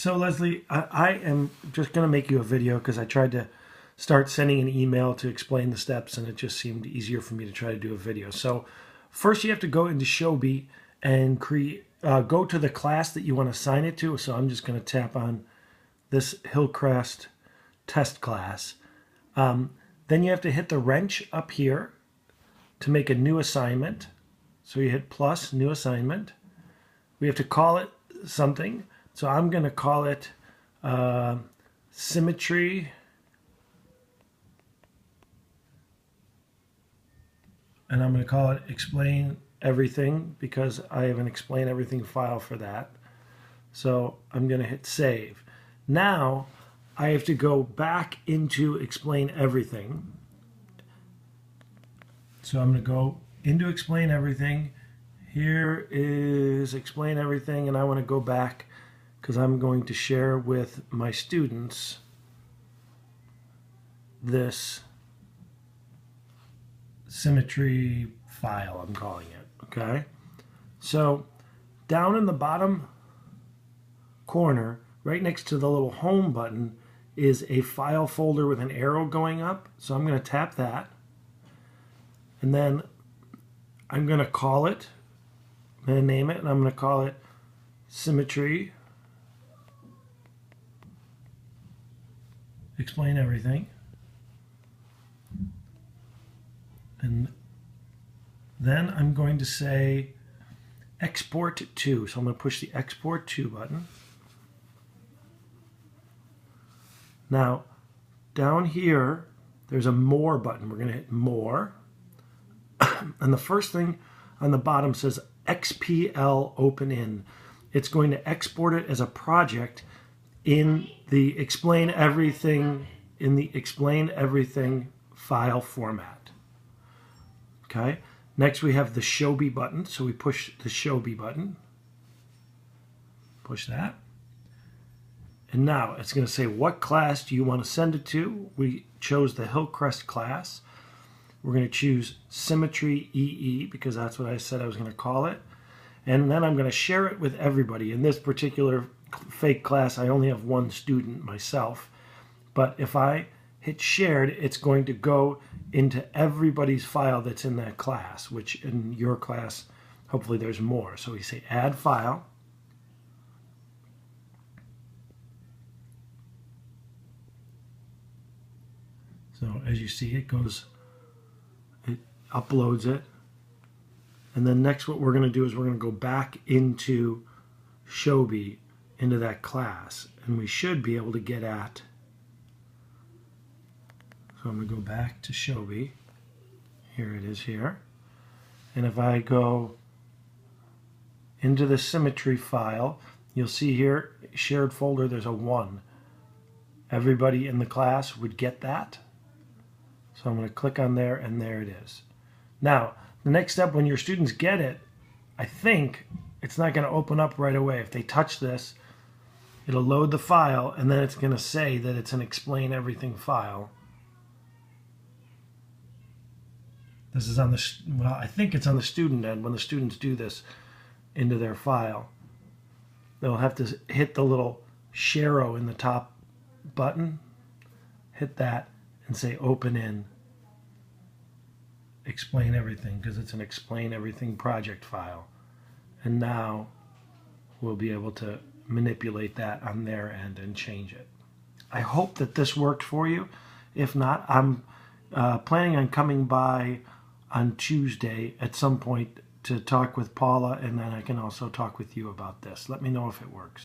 So Leslie, I am just going to make you a video because I tried to start sending an email to explain the steps and it just seemed easier for me to try to do a video. So first you have to go into Showbie and go to the class that you want to assign it to. So I'm just going to tap on this Hillcrest test class. Then you have to hit the wrench up here to make a new assignment. So you hit plus, new assignment. We have to call it something. So I'm going to call it symmetry, and I'm going to call it explain everything because I have an explain everything file for that. So I'm going to hit save. Now I have to go back into explain everything. So I'm going to go into explain everything. Here is explain everything, and I want to go back because I'm going to share with my students this symmetry file, I'm calling it, okay? So down in the bottom corner, right next to the little home button, is a file folder with an arrow going up. So I'm going to tap that, and then I'm going to call it, I'm going to name it, and I'm going to call it symmetry explain everything. And then I'm going to say export to. So I'm going to push the export to button. Now down here there's a more button. We're going to hit more. And the first thing on the bottom says XPL open in. It's going to export it as a project in the explain everything file format. Okay. Next we have the Showbie button. So we push the Showbie button. Push that. And now it's going to say what class do you want to send it to. We chose the Hillcrest class. We're going to choose Symmetry EE because that's what I said I was going to call it. And then I'm going to share it with everybody. In this particular fake class, I only have one student myself. But if I hit shared, it's going to go into everybody's file that's in that class, which in your class, hopefully there's more. So we say add file. So as you see, it uploads it. And then next what we're going to do is we're going to go back into Showbie, into that class, and we should be able to get at. So I'm going to go back to Showbie. Here it is here. And if I go into the symmetry file, you'll see here, shared folder, there's a 1. Everybody in the class would get that. So I'm going to click on there, and there it is. Now, the next step, when your students get it, I think it's not going to open up right away. If they touch this, it'll load the file, and then it's going to say that it's an explain everything file. This is on the, well, I think it's on the student end. When the students do this into their file, they'll have to hit the little arrow in the top button, hit that, and say open in explain everything, because it's an explain everything project file. And now we'll be able to manipulate that on their end and change it. I hope that this worked for you. If not, I'm planning on coming by on Tuesday at some point to talk with Paula, and then I can also talk with you about this. Let me know if it works.